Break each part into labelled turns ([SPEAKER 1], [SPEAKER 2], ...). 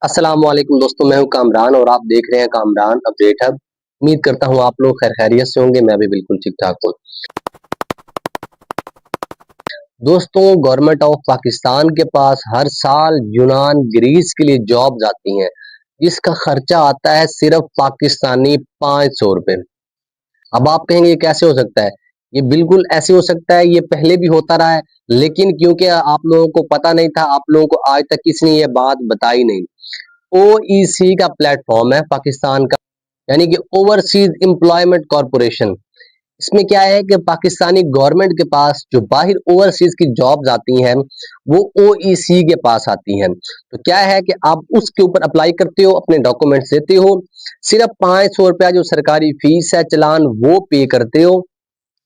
[SPEAKER 1] अस्सलाम वालेकुम दोस्तों, मैं हूं कामरान और आप देख रहे हैं कामरान अपडेट हब। उम्मीद करता हूं आप लोग खैर खैरियत से होंगे। मैं भी बिल्कुल ठीक ठाक हूं। दोस्तों, गवर्नमेंट ऑफ पाकिस्तान के पास हर साल यूनान ग्रीस के लिए जॉब्स आती हैं, जिसका खर्चा आता है सिर्फ पाकिस्तानी 500 रुपए। अब आप कहेंगे ये कैसे हो सकता है? ये बिल्कुल ऐसे हो सकता है, ये पहले भी होता रहा है, लेकिन क्योंकि आप लोगों को पता नहीं था, आप लोगों को आज तक किसी ने ये बात बताई नहीं। ओईसी का प्लेटफॉर्म है पाकिस्तान का, यानी कि ओवरसीज एम्प्लॉयमेंट कॉरपोरेशन। इसमें क्या है कि पाकिस्तानी गवर्नमेंट के पास जो बाहर ओवरसीज की जॉब्स आती हैं, वो ओईसी के पास आती हैं। तो क्या है कि आप उसके ऊपर अप्लाई करते हो, अपने डॉक्यूमेंट्स देते हो, सिर्फ 500 रुपया जो सरकारी फीस है, चालान वो पे करते हो।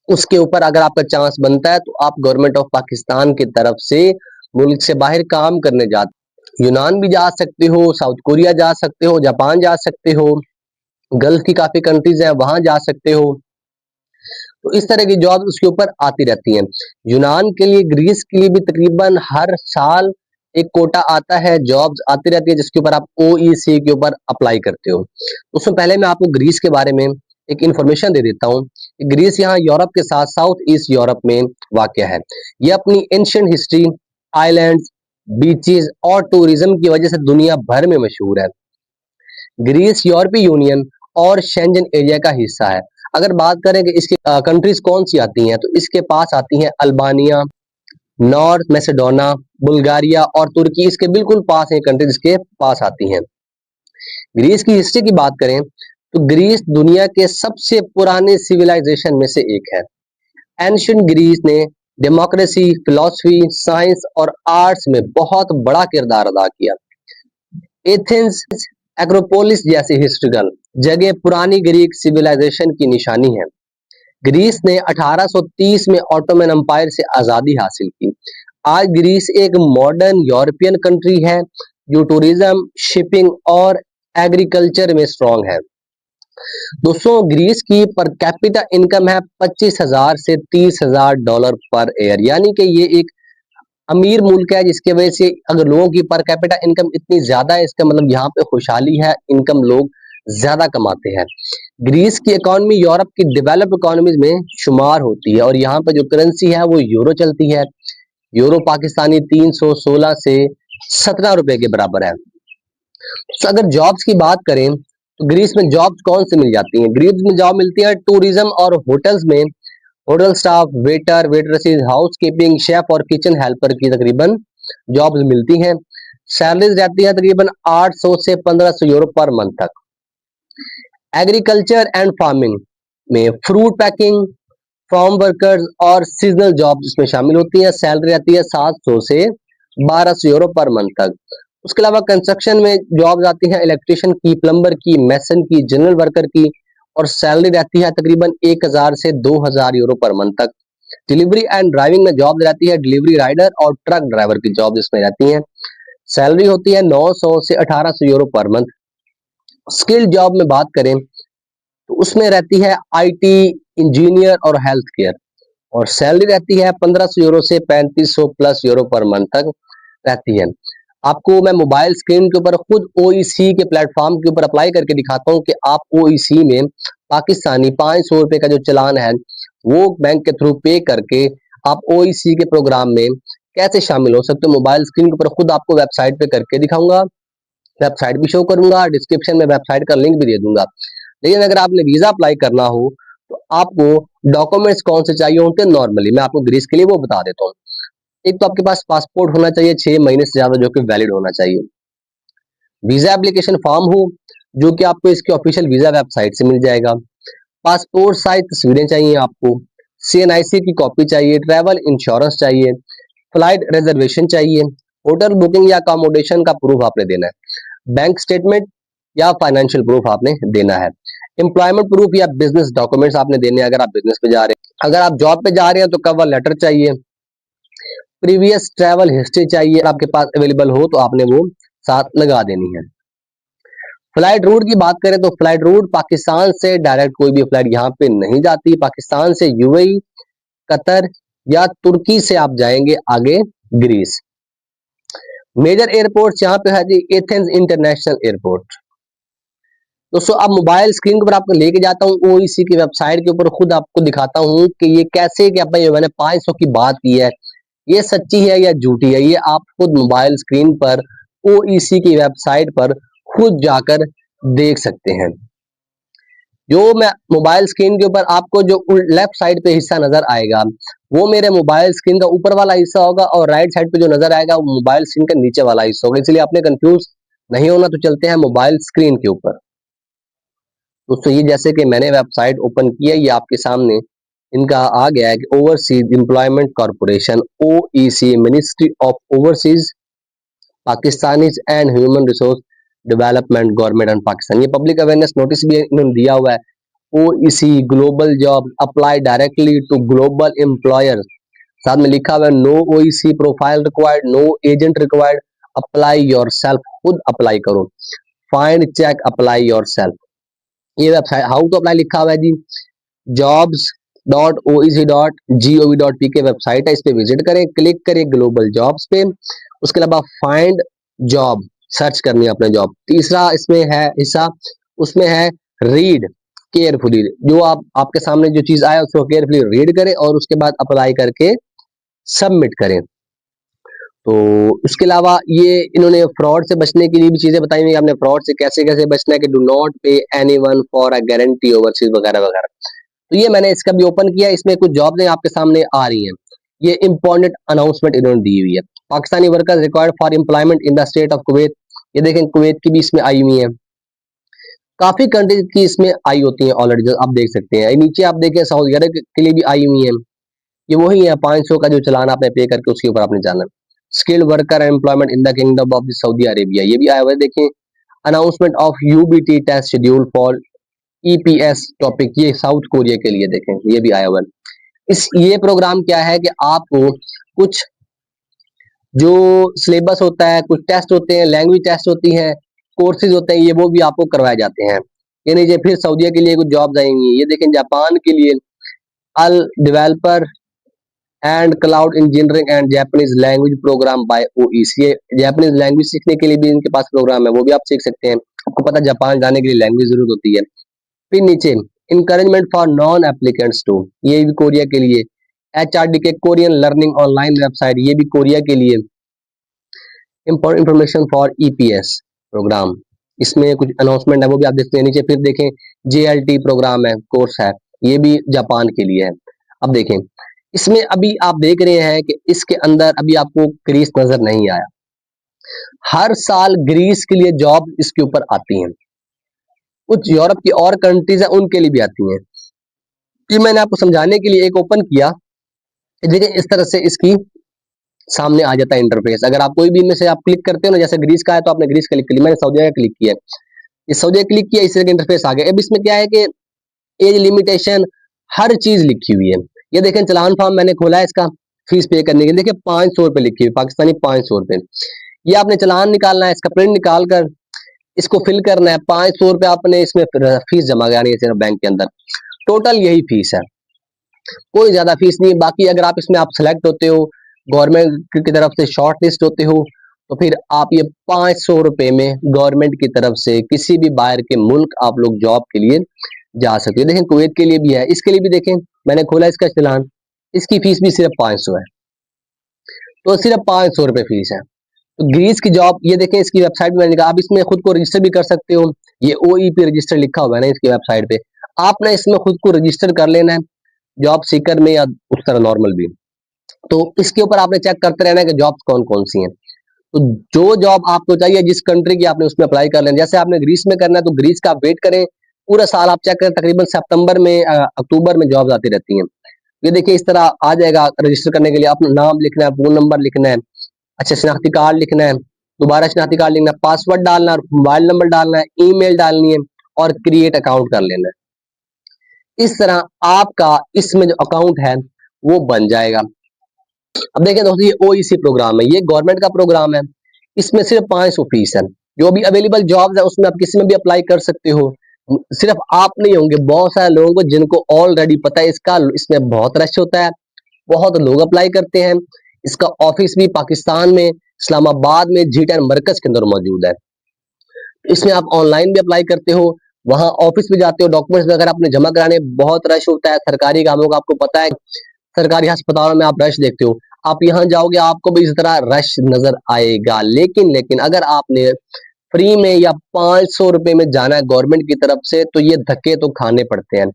[SPEAKER 1] उसके ऊपर अगर आपका चांस बनता है तो आप गवर्नमेंट ऑफ पाकिस्तान की तरफ से मुल्क से बाहर काम करने जाते हो। यूनान भी जा सकते हो, साउथ कोरिया जा सकते हो, जापान जा सकते हो, गल्फ की काफी कंट्रीज हैं वहां जा सकते हो। तो इस तरह की जॉब उसके ऊपर आती रहती हैं। यूनान के लिए, ग्रीस के लिए भी तकरीबन हर साल एक कोटा आता है, जॉब्स आती रहती है, जिसके ऊपर आप ओईसी के ऊपर अप्लाई करते हो। उसमें पहले मैं आपको ग्रीस के बारे में एक इंफॉर्मेशन दे देता हूँ। ग्रीस यहाँ यूरोप के साथ साउथ ईस्ट यूरोप में वाक़ है। ये अपनी एंशिएंट हिस्ट्री, आइलैंड्स, बीचेस और टूरिज्म की वजह से दुनिया भर में मशहूर है। ग्रीस यूरोपीय यूनियन और शेंजन एरिया का हिस्सा है। अगर बात करें कि इसकी कंट्रीज कौन सी आती हैं, तो इसके पास आती हैं अल्बानिया, नॉर्थ मैसेडोना, बुल्गारिया और तुर्की इसके बिल्कुल पास है, कंट्रीज इसके पास आती हैं। ग्रीस की हिस्ट्री की बात करें तो ग्रीस दुनिया के सबसे पुराने सिविलाइजेशन में से एक है। एंशिएंट ग्रीस ने डेमोक्रेसी, फिलॉसफी, साइंस और आर्ट्स में बहुत बड़ा किरदार अदा किया। एथेंस, एक्रोपोलिस जैसी हिस्टोरिकल जगह पुरानी ग्रीक सिविलाइजेशन की निशानी है। ग्रीस ने 1830 में ऑटोमन एम्पायर से आजादी हासिल की। आज ग्रीस एक मॉडर्न यूरोपियन कंट्री है जो टूरिज्म, शिपिंग और एग्रीकल्चर में स्ट्रांग है। दोस्तों, ग्रीस की पर कैपिटा इनकम है 25,000 से 30,000 डॉलर पर ईयर, यानी कि ये एक अमीर मुल्क है, जिसकी वजह से अगर लोगों की पर कैपिटा इनकम इतनी ज्यादा है, इसका मतलब यहाँ पे खुशहाली है, इनकम लोग ज्यादा कमाते हैं। ग्रीस की इकोनॉमी यूरोप की डेवलप्ड इकोनॉमीज में शुमार होती है और यहाँ पे जो करेंसी है वो यूरो चलती है। यूरो पाकिस्तानी 316 से 17 रुपए के बराबर है। तो अगर जॉब्स की बात करें तो ग्रीस में जॉब्स कौन से मिल जाती हैं? ग्रीस में जॉब मिलती है टूरिज्म और होटल्स में, hotel staff, waiter, waitresses, housekeeping, chef और किचन हेल्पर की तकरीबन जॉब्स मिलती हैं। सैलरीज रहती है तकरीबन 800 से 1500 यूरो पर मंथ तक। एग्रीकल्चर एंड फार्मिंग में फ्रूट पैकिंग, फार्म वर्कर्स और सीजनल जॉब्स इसमें शामिल होती हैं। सैलरी रहती है 700 से 1200 यूरो पर मंथ तक। उसके अलावा कंस्ट्रक्शन में जॉब्स आती हैं, इलेक्ट्रिशियन की, प्लम्बर की, मैसन की, जनरल वर्कर की, और सैलरी रहती है तकरीबन 1000 से 2000 यूरो पर मंथ तक। डिलीवरी एंड ड्राइविंग में जॉब रहती है, डिलीवरी राइडर और ट्रक ड्राइवर की जॉब इसमें रहती हैं। सैलरी होती है 900 से 1800 euro per month. Skill job में बात करें तो उसमें रहती है आईटी, इंजीनियर और हेल्थ केयर, और सैलरी रहती है 1500 यूरो से 3500 प्लस यूरो पर मंथ तक रहती है। आपको मैं मोबाइल स्क्रीन के ऊपर खुद ओईसी के प्लेटफॉर्म के ऊपर अप्लाई करके दिखाता हूँ कि आप ओईसी में पाकिस्तानी 500 रुपए का जो चालान है वो बैंक के थ्रू पे करके आप ओईसी के प्रोग्राम में कैसे शामिल हो सकते हो। मोबाइल स्क्रीन के ऊपर खुद आपको वेबसाइट पे करके दिखाऊंगा, वेबसाइट भी शो करूंगा, डिस्क्रिप्शन में वेबसाइट का लिंक भी दे दूंगा। लेकिन अगर आपने वीजा अप्लाई करना हो तो आपको डॉक्यूमेंट्स कौन से चाहिए होते हैं नॉर्मली, मैं आपको ग्रीस के लिए वो बता देता हूँ। एक तो आपके पास पासपोर्ट होना चाहिए 6 महीने से ज्यादा, जो कि वैलिड होना चाहिए। वीजा एप्लीकेशन फॉर्म हो, जो कि आपको इसके ऑफिशियल वीजा वेबसाइट से मिल जाएगा। पासपोर्ट साइज तस्वीरें चाहिए आपको, सीएनआईसी की कॉपी चाहिए, ट्रैवल इंश्योरेंस चाहिए, फ्लाइट रिजर्वेशन चाहिए, होटल बुकिंग या अकोमोडेशन का प्रूफ आपने देना है, बैंक स्टेटमेंट या फाइनेंशियल प्रूफ आपने देना है, एम्प्लॉयमेंट प्रूफ या बिजनेस डॉक्यूमेंट्स आपने देने हैं अगर आप बिजनेस पे जा रहे हैं। अगर आप जॉब पे जा रहे हैं तो कवर लेटर चाहिए, प्रीवियस ट्रैवल हिस्ट्री चाहिए, आपके पास अवेलेबल हो तो आपने वो साथ लगा देनी है। फ्लाइट रूट की बात करें तो फ्लाइट रूट पाकिस्तान से डायरेक्ट कोई भी फ्लाइट यहाँ पे नहीं जाती। पाकिस्तान से यूएई, कतर या तुर्की से आप जाएंगे आगे ग्रीस। मेजर एयरपोर्ट यहाँ पे है जी एथेंस इंटरनेशनल एयरपोर्ट। दोस्तों अब मोबाइल स्क्रीन के ऊपर आपको लेके जाता हूँ ओईसी की वेबसाइट के ऊपर, खुद आपको दिखाता हूँ कि ये कैसे, क्या भाई मैंने 500 की बात की है, ये सच्ची है या झूठी है, ये आप खुद मोबाइल स्क्रीन पर ओईसी की वेबसाइट पर खुद जाकर देख सकते हैं। जो मैं मोबाइल स्क्रीन के ऊपर आपको जो लेफ्ट साइड पे हिस्सा नजर आएगा वो मेरे मोबाइल स्क्रीन का ऊपर वाला हिस्सा होगा, और राइट साइड पे जो नजर आएगा वो मोबाइल स्क्रीन का नीचे वाला हिस्सा होगा, इसलिए आपने कंफ्यूज नहीं होना। तो चलते हैं मोबाइल स्क्रीन के ऊपर। दोस्तों ये जैसे कि मैंने वेबसाइट ओपन की है, ये आपके सामने इनका आ गया है कि overseas employment corporation OEC, ministry of overseas Pakistanis and human resource development, government and Pakistan. ये पब्लिक अवेयरनेस नोटिस भी इन्होंने दिया हुआ है। OEC global job apply directly to global employers, साथ में लिखा हुआ है no OEC profile required, no agent required, apply yourself, खुद अप्लाई करो, फाइंड चेक अप्लाई योरसेल्फ। ये वेबसाइट हाउ टू अप्लाई लिखा हुआ है जी, jobs.oec.gov.p के वेबसाइट है, इस पे विजिट करें, क्लिक करें ग्लोबल जॉब्स पे, उसके अलावा फाइंड जॉब सर्च करनी है अपने जॉब। तीसरा इसमें है हिस्सा, उसमें है रीड केयरफुली, जो आपके सामने जो चीज आया उसको केयरफुली रीड करें और उसके बाद अप्लाई करके सबमिट करें। तो उसके अलावा ये इन्होंने फ्रॉड से बचने के लिए भी चीजें बताई हुई, आपने फ्रॉड से कैसे कैसे बचना है कि डू नॉट पे anyone for a guarantee overseas वगैरह वगैरह। तो ये मैंने इसका भी ओपन किया, इसमें कुछ जॉब्स आपके सामने आ रही हैं। ये इंपॉर्टेंट अनाउंसमेंट इन्होंने दी हुई है। Pakistani workers required for employment in the state of Kuwait, ये देखें कुवैत की भी इसमें आई हुई है, काफी कंट्रीज की इसमें आई होती है ऑलरेडी, आप देख सकते हैं। नीचे आप देखें सऊदी अरब के लिए भी आई हुई है, ये वही है 500 का जो चलान आपने पे करके उसके ऊपर आपने जाना। Skilled worker employment in the kingdom of Saudi Arabia, ये भी आया हुआ है, देखें announcement of UBT test schedule for EPS topic, ये साउथ कोरिया के लिए, देखें ये भी आया हुआ है। ये प्रोग्राम क्या है कि आपको कुछ जो सिलेबस होता है, कुछ टेस्ट होते हैं, लैंग्वेज टेस्ट होती हैं, कोर्सेज होते हैं, ये वो भी आपको करवाए जाते हैं। ये नीचे फिर सऊदीया के लिए कुछ जॉब्स आएंगी, ये देखें जापान के लिए AI developer and cloud engineering and Japanese language program by OEC, Japanese language सीखने के लिए भी इनके पास प्रोग्राम है, वो भी आप सीख सकते हैं। आपको पता है जापान जाने के लिए लैंग्वेज जरूरत होती है। फिर नीचे encouragement for non applicants to, ये भी कोरिया के लिए। एचआरडी के कोरियन लर्निंग ऑनलाइन वेबसाइट, ये भी कोरिया के लिए। Important information for EPS program, इसमें कुछ अनाउंसमेंट है वो भी आप देखते हैं। नीचे फिर देखें जेएलटी प्रोग्राम है, कोर्स है, ये भी जापान के लिए है। अब देखें इसमें अभी आप देख रहे हैं कि इसके अंदर अभी आपको ग्रीस नजर नहीं आया, हर साल ग्रीस के लिए जॉब इसके ऊपर आती हैं, कुछ यूरोप की और कंट्रीज है उनके लिए भी आती हैं। ये मैंने आपको समझाने के लिए एक ओपन किया, देखिए इस तरह से इसकी सामने आ जाता है इंटरफेस। अगर आप कोई भी इनमें से आप क्लिक करते हो ना, जैसे ग्रीस का है तो आपने ग्रीस क्लिक किया, मैंने सऊदी अरब क्लिक किया, इस सऊदी क्लिक किया, इस तरह का इंटरफेस आ गया। अब इसमें क्या है कि एज लिमिटेशन हर चीज लिखी हुई है। ये देखें चलान फॉर्म मैंने खोला है, इसका फीस पे करने के लिए देखिए 500 रुपए लिखी हुई, पाकिस्तानी 500 रुपए। ये आपने चलान निकालना है, इसका प्रिंट निकाल कर इसको फिल करना है, 500 रुपए आपने इसमें फीस जमा करनी है बैंक के अंदर। टोटल यही फीस है, कोई ज्यादा फीस नहीं। बाकी अगर आप इसमें आप सेलेक्ट होते हो, गवर्नमेंट की तरफ से शॉर्ट लिस्ट होते हो, तो फिर आप ये 500 रुपए में गवर्नमेंट की तरफ से किसी भी बाहर के मुल्क आप लोग जॉब के लिए जा सकते हो। देखें कुवैत के लिए भी है, इसके लिए भी देखें मैंने खोला इसका चलान, इसकी फीस भी सिर्फ 500 है, तो सिर्फ 500 रुपए फीस है। तो ग्रीस की जॉब ये देखें, इसकी वेबसाइट में मैंने कहा आप इसमें खुद को रजिस्टर भी कर सकते हो, ये ओईपी रजिस्टर लिखा हुआ है ना इसकी वेबसाइट पे, आपने इसमें खुद को रजिस्टर कर लेना है, जॉब सीकर में या उस तरह नॉर्मल भी। तो इसके ऊपर आपने चेक करते रहना है कि जॉब्स कौन कौन सी हैं। तो जो जॉब आपको चाहिए जिस कंट्री की आपने उसमें अप्लाई कर लेना। जैसे आपने ग्रीस में करना है तो ग्रीस का आप वेट करें, पूरा साल आप चेक करें, तकरीबन सितंबर में अक्टूबर में जॉब्स आती रहती हैं। ये देखिए इस तरह आ जाएगा, रजिस्टर करने के लिए अपना नाम लिखना है, फोन नंबर लिखना है, अच्छा शनाख्ती कार्ड लिखना है, दोबारा शनाख्ती कार्ड लिखना है, पासवर्ड डालना है, मोबाइल नंबर डालना है, ईमेल डालनी है और क्रिएट अकाउंट कर लेना है। इस तरह आपका इसमें जो अकाउंट है वो बन जाएगा। अब देखें दोस्तों ये ओईसी प्रोग्राम है, ये गवर्नमेंट का प्रोग्राम है, इसमें सिर्फ 500 फीस है। जो भी अवेलेबल जॉब्स है उसमें आप किसी में भी अप्लाई कर सकते हो, सिर्फ आप नहीं होंगे, बहुत सारे लोगों को जिनको ऑलरेडी पता है इसका, इसमें बहुत रश होता है, बहुत लोग अप्लाई करते हैं। इसका ऑफिस भी पाकिस्तान में इस्लामाबाद में G10 मरकज के अंदर मौजूद है। इसमें आप ऑनलाइन भी अप्लाई करते हो, वहां ऑफिस में जाते हो, डॉक्यूमेंट्स वगैरह अपने जमा कराने, बहुत रश होता है सरकारी कामों का, आपको पता है सरकारी अस्पतालों में आप रश देखते हो, आप यहाँ जाओगे आपको भी इस तरह रश नजर आएगा। लेकिन लेकिन अगर आपने फ्री में या 500 रुपए में जाना है गवर्नमेंट की तरफ से, तो ये धक्के तो खाने पड़ते हैं।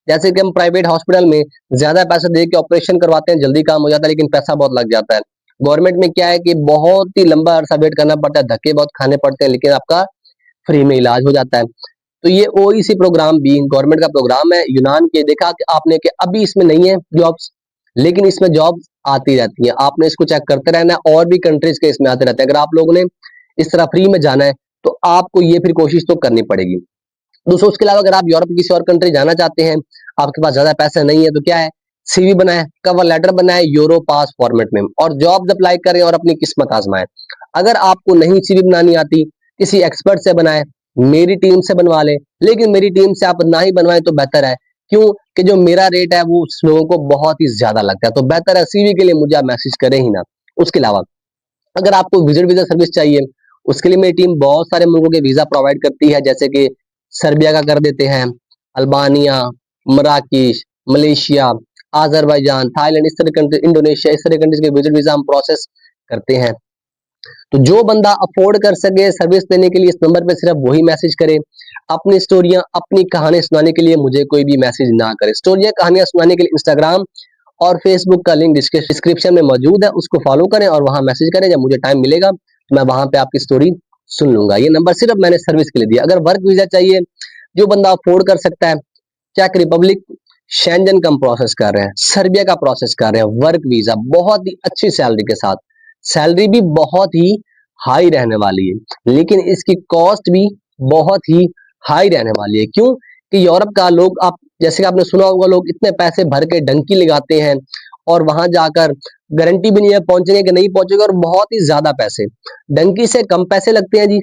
[SPEAKER 1] जैसे कि हम प्राइवेट हॉस्पिटल में ज्यादा पैसा दे के ऑपरेशन करवाते हैं, जल्दी काम हो जाता है, लेकिन पैसा बहुत लग जाता है। गवर्नमेंट में क्या है कि बहुत ही लंबा अरसा वेट करना पड़ता है, धक्के बहुत खाने पड़ते हैं, लेकिन आपका फ्री में इलाज हो जाता है। तो ये ओईसी प्रोग्राम भी गवर्नमेंट का प्रोग्राम है यूनान के। देखा कि आपने कि अभी इसमें नहीं है जॉब्स, लेकिन इसमें जॉब्स आती रहती है, आपने इसको चेक करते रहना है, और भी कंट्रीज के इसमें आते रहते हैं। अगर आप लोगों ने इस तरह फ्री में जाना है तो आपको ये फिर कोशिश तो करनी पड़ेगी। दोस्तों उसके अलावा अगर आप यूरोप की किसी और कंट्री जाना चाहते हैं, आपके पास ज्यादा पैसा नहीं है, तो क्या है, सीवी बनाए, कवर लेटर बनाए यूरो पास फॉर्मेट में, और जॉब अप्लाई करें और अपनी किस्मत आजमाएं। अगर आपको नहीं सीवी बनानी आती, किसी एक्सपर्ट से बनाए, मेरी टीम से बनवा लें, लेकिन मेरी टीम से आप ना ही बनवाएं तो बेहतर है। क्यों कि जो मेरा रेट है वो उस लोगों को बहुत ही ज्यादा लगता है, तो बेहतर है सीवी के लिए मुझे आप मैसेज करें ही ना। उसके अलावा अगर आपको विजिट वीजा सर्विस चाहिए, उसके लिए मेरी टीम बहुत सारे मुल्कों के वीजा प्रोवाइड करती है, जैसे कि सर्बिया का कर देते हैं, अल्बानिया, मराकिश, मलेशिया, आजरबाईजान, थाईलैंड, इस तरह कंट्री, इंडोनेशिया, इस तरह कंट्रीज के विजिट वीजा हम प्रोसेस करते हैं। तो जो बंदा अफोर्ड कर सके सर्विस देने के लिए, इस नंबर पे सिर्फ वही मैसेज करे। अपनी स्टोरियां, अपनी कहानी सुनाने के लिए मुझे कोई भी मैसेज ना करे। स्टोरियां, कहानियां सुनाने के लिए इंस्टाग्राम और फेसबुक का लिंक डिस्क्रिप्शन में मौजूद है, उसको फॉलो करें और वहां मैसेज करें। जब मुझे टाइम मिलेगा तो मैं वहां पे आपकी स्टोरी सुन लूंगा। ये नंबर सिर्फ मैंने सर्विस के लिए दिया। अगर वर्क वीजा चाहिए, जो बंदा अफोर्ड कर सकता है, चेक रिपब्लिक, शेंजन का प्रोसेस कर रहे हैं, सर्बिया का प्रोसेस कर रहे हैं, वर्क वीजा बहुत ही अच्छी सैलरी के साथ, सैलरी भी बहुत ही हाई रहने वाली है, लेकिन इसकी कॉस्ट भी बहुत ही हाई रहने वाली है। क्यों कि यूरोप का लोग, आप जैसे कि आपने सुना होगा, लोग इतने पैसे भर के डंकी लगाते हैं और वहां जाकर गारंटी भी नहीं है पहुंचेंगे कि नहीं पहुंचेंगे, और बहुत ही ज्यादा पैसे, डंकी से कम पैसे लगते हैं जी।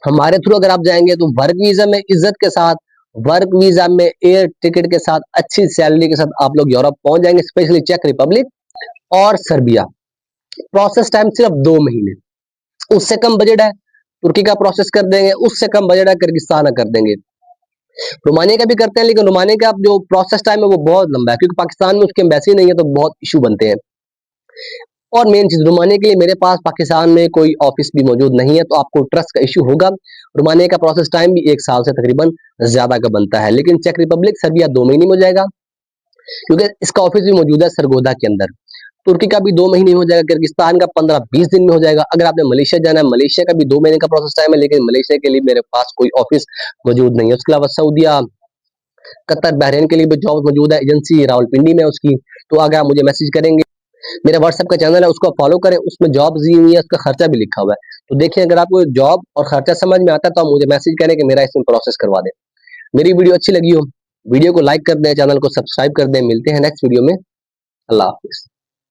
[SPEAKER 1] हमारे थ्रू अगर आप जाएंगे तो वर्क वीजा में इज्जत के साथ, वर्क वीजा में एयर टिकट के साथ, अच्छी सैलरी के साथ आप लोग यूरोप पहुंच जाएंगे, स्पेशली चेक रिपब्लिक और सर्बिया। प्रोसेस टाइम सिर्फ 2 महीने, उससे कम बजट है तुर्की का प्रोसेस कर देंगे, उससे कम बजट है किर्गिस्तान का कर देंगे, रोमानिया का भी करते हैं, लेकिन रोमानिया का जो प्रोसेस टाइम है वो बहुत लंबा है, क्योंकि पाकिस्तान में उसकी एम्बेसी नहीं है, तो बहुत इशू बनते हैं। और मेन चीज, रोमानिया के लिए मेरे पास पाकिस्तान में कोई ऑफिस भी मौजूद नहीं है, तो आपको ट्रस्ट का इशू होगा। रोमानिया का प्रोसेस टाइम भी 1 साल से तकरीबन ज्यादा का बनता है, लेकिन चेक रिपब्लिक, सर्बिया 2 महीने में हो जाएगा, क्योंकि इसका ऑफिस भी मौजूद है सरगोदा के अंदर। तुर्की का भी 2 महीने हो जाएगा, किर्गिस्तान का 15-20 दिन में हो जाएगा। अगर आपने मलेशिया जाना है, मलेशिया का भी 2 महीने का प्रोसेस टाइम है, लेकिन मलेशिया के लिए मेरे पास कोई ऑफिस मौजूद नहीं है। उसके अलावा सऊदिया, कतर, बहरीन के लिए भी जॉब मौजूद है, एजेंसी रावलपिंडी में उसकी। तो अगर आप मुझे मैसेज करेंगे, मेरा व्हाट्सएप का चैनल है उसको फॉलो करें, उसमें जॉब दी हुई है, उसका खर्चा भी लिखा हुआ है। तो देखिए, अगर आपको जॉब और खर्चा समझ में आता है तो आप मुझे मैसेज करें कि मेरा इसमें प्रोसेस करवा दें। मेरी वीडियो अच्छी लगी हो, वीडियो को लाइक कर दें, चैनल को सब्सक्राइब कर दें। मिलते हैं नेक्स्ट वीडियो में। अल्लाह हाफिज।